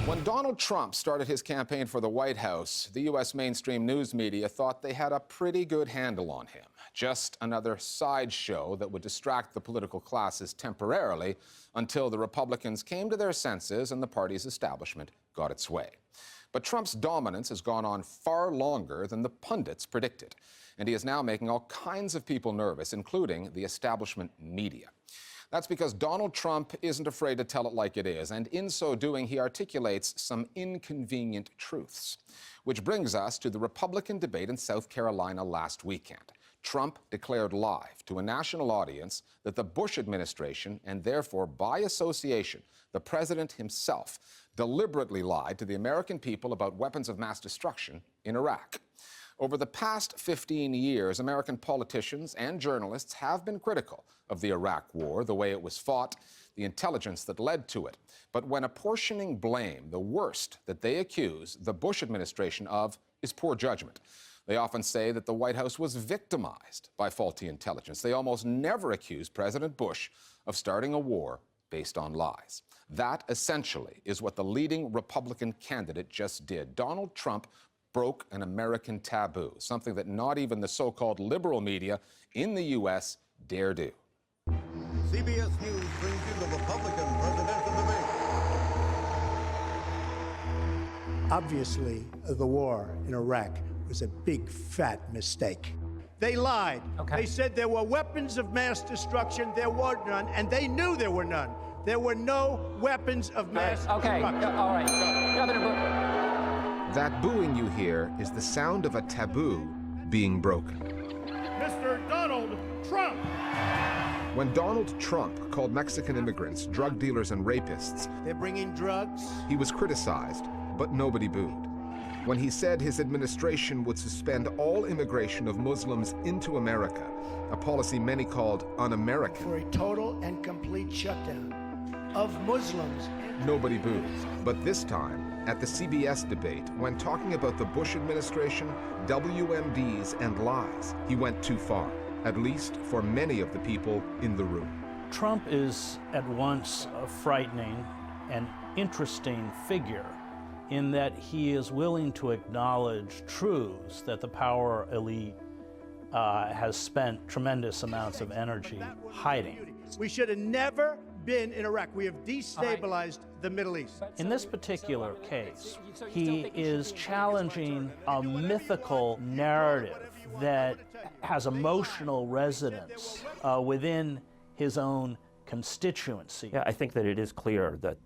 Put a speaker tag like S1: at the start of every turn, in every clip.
S1: When Donald Trump started his campaign for the White House, the U.S. mainstream news media thought they had a pretty good handle on him. Just another sideshow that would distract the political classes temporarily until the Republicans came to their senses and the party's establishment got its way. But Trump's dominance has gone on far longer than the pundits predicted, and he is now making all kinds of people nervous, including the establishment media. That's because Donald Trump isn't afraid to tell it like it is, and in so doing, he articulates some inconvenient truths. Which brings us to the Republican debate in South Carolina last weekend. Trump declared live to a national audience that the Bush administration, and therefore by association, the president himself, deliberately lied to the American people about weapons of mass destruction in Iraq. Over the past 15 years, American politicians and journalists have been critical of the Iraq War, the way it was fought, the intelligence that led to it. But when apportioning blame, the worst that they accuse the Bush administration of is poor judgment. They often say that the White House was victimized by faulty intelligence. They almost never accuse President Bush of starting a war based on lies. That essentially is what the leading Republican candidate just did. Donald Trump broke an American taboo, something that not even the so-called liberal media in the U.S. dare do.
S2: CBS News brings you the Republican presidential debate.
S3: Obviously, the war in Iraq was a big, fat mistake. They lied. They said there were weapons of mass destruction. There were none, and they knew there were none. There were no weapons of mass destruction.
S4: All right. Governor.
S1: That booing you hear is the sound of a taboo being broken.
S5: Mr. Donald Trump!
S1: When Donald Trump called Mexican immigrants drug dealers and rapists,
S3: They're bringing drugs.
S1: he was criticized, but nobody booed. When he said his administration would suspend all immigration of Muslims into America, a policy many called un-American,
S3: For a total and complete shutdown of Muslims.
S1: nobody booed. But this time, at the CBS debate, when talking about the Bush administration, WMDs, and lies, he went too far, at least for many of the people in the room.
S6: Trump is at once a frightening and interesting figure in that he is willing to acknowledge truths that the power elite has spent tremendous amounts of energy hiding.
S3: We should have never been in Iraq. We have destabilized the Middle East.
S6: In this particular case, he is challenging a mythical narrative that has emotional resonance within his own constituency.
S7: Yeah, I think that it is clear that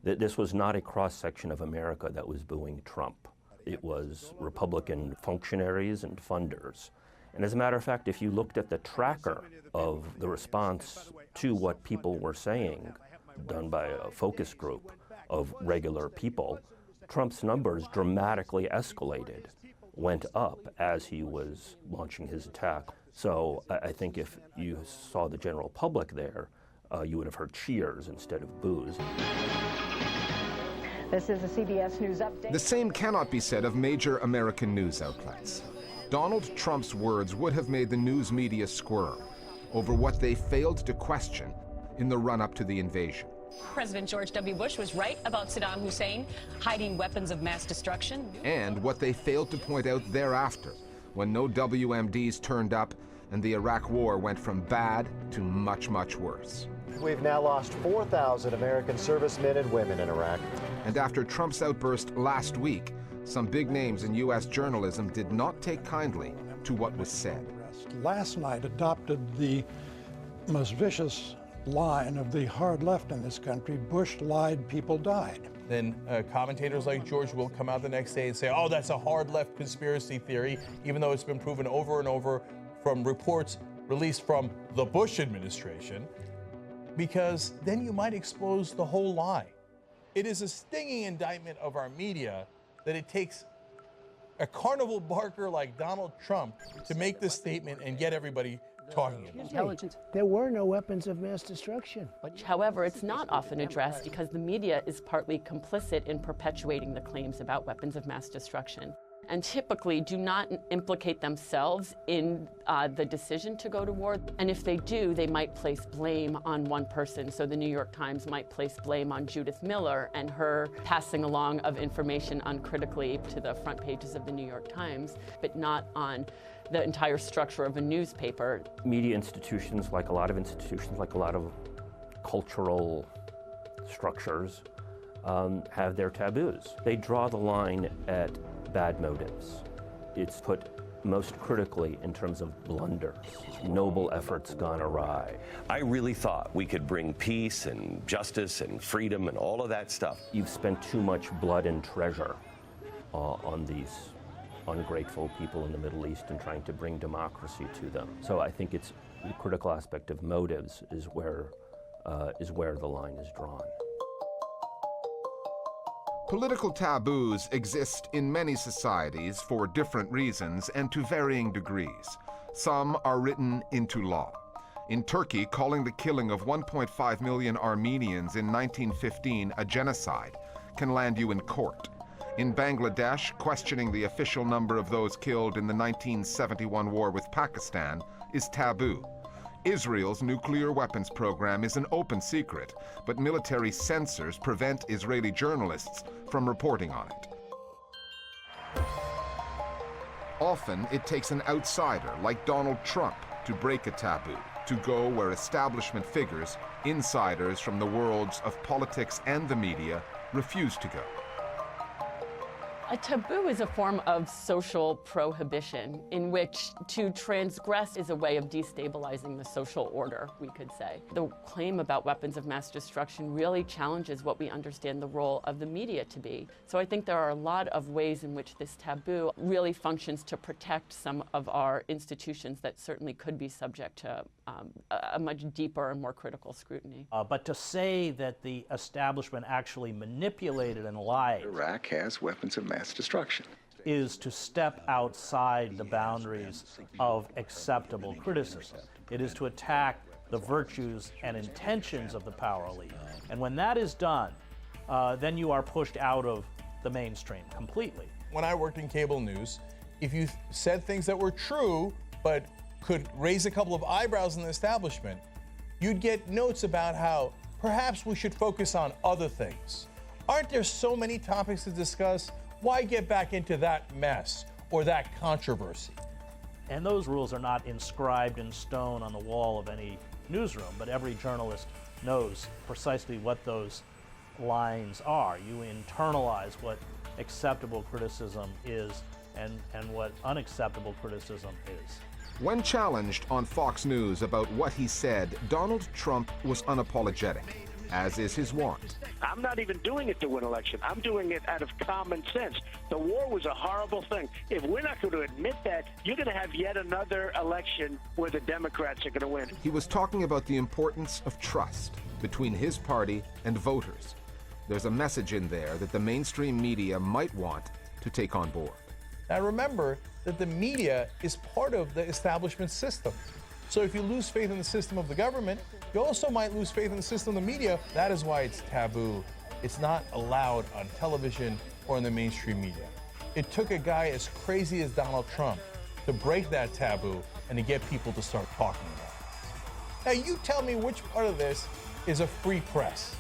S7: that this was not a cross-section of America that was booing Trump. It was Republican functionaries and funders. And as a matter of fact, if you looked at the tracker of the response to what people were saying, done by a focus group of regular people, Trump's numbers dramatically escalated, went up as he was launching his attack. So I think if you saw the general public there, you would have heard cheers instead of boos.
S8: This is a CBS News update.
S1: The same cannot be said of major American news outlets. Donald Trump's words would have made the news media squirm over what they failed to question in the run-up to the invasion.
S9: President George W. Bush was right about Saddam Hussein hiding weapons of mass destruction.
S1: And what they failed to point out thereafter, when no WMDs turned up and the Iraq War went from bad to much, much worse.
S10: We've now lost 4,000 American servicemen and women in Iraq.
S1: And after Trump's outburst last week, some big names in U.S. journalism did not take kindly to what was said.
S5: Last night adopted the most vicious line of the hard left in this country: Bush lied, people died.
S11: Then commentators like George will come out the next day and say, oh, that's a hard left conspiracy theory, even though it's been proven over and over from reports released from the Bush administration, because then you might expose the whole lie. It is a stinging indictment of our media that it takes a carnival barker like Donald Trump to make this statement and get everybody talking about it.
S8: Intelligence.
S3: There were no weapons of mass destruction.
S9: However, it's not often addressed because the media is partly complicit in perpetuating the claims about weapons of mass destruction.
S12: and typically do not implicate themselves in the decision to go to war. And if they do, they might place blame on one person. So the New York Times might place blame on Judith Miller and her passing along of information uncritically to the front pages of the New York Times, but not on the entire structure of a newspaper.
S7: Media institutions, like a lot of cultural structures, have their taboos. They draw the line at bad motives. It's put most critically in terms of blunders, noble efforts gone awry.
S13: I really thought we could bring peace and justice and freedom and all of that stuff.
S7: You've spent too much blood and treasure on these ungrateful people in the Middle East and trying to bring democracy to them. So I think it's the critical aspect of motives is where the line is drawn.
S14: Political taboos exist in many societies for different reasons and to varying degrees. Some are written into law. In Turkey, calling the killing of 1.5 million Armenians in 1915 a genocide can land you in court. In Bangladesh, questioning the official number of those killed in the 1971 war with Pakistan is taboo. Israel's nuclear weapons program is an open secret, but military censors prevent Israeli journalists from reporting on it. Often, it takes an outsider like Donald Trump to break a taboo, to go where establishment figures, insiders from the worlds of politics and the media, refuse to go.
S12: A taboo is a form of social prohibition in which to transgress is a way of destabilizing the social order, we could say. The claim about weapons of mass destruction really challenges what we understand the role of the media to be. So I think there are a lot of ways in which this taboo really functions to protect some of our institutions that certainly could be subject to a much deeper and more critical scrutiny.
S6: But to say that the establishment actually manipulated and lied
S15: Iraq has weapons of mass destruction
S6: is to step outside the boundaries of acceptable criticism. It is to attack the virtues and intentions of the power elite. And when that is done, then you are pushed out of the mainstream completely.
S11: When I worked in cable news, if you said things that were true, but could raise a couple of eyebrows in the establishment, you'd get notes about how perhaps we should focus on other things. Aren't there so many topics to discuss? Why get back into that mess or that controversy?
S6: And those rules are not inscribed in stone on the wall of any newsroom, but every journalist knows precisely what those lines are. You internalize what acceptable criticism is and what unacceptable criticism is.
S14: When challenged on Fox News about what he said, Donald Trump was unapologetic, as is his wont.
S16: I'm not even doing it to win election. I'm doing it out of common sense. The war was a horrible thing. If we're not going to admit that, you're going to have yet another election where the Democrats are going to win.
S14: He was talking about the importance of trust between his party and voters. There's a message in there that the mainstream media might want to take on board.
S11: Now remember that the media is part of the establishment system. So if you lose faith in the system of the government, you also might lose faith in the system of the media. That is why it's taboo. It's not allowed on television or in the mainstream media. It took a guy as crazy as Donald Trump to break that taboo and to get people to start talking about it. Now you tell me which part of this is a free press.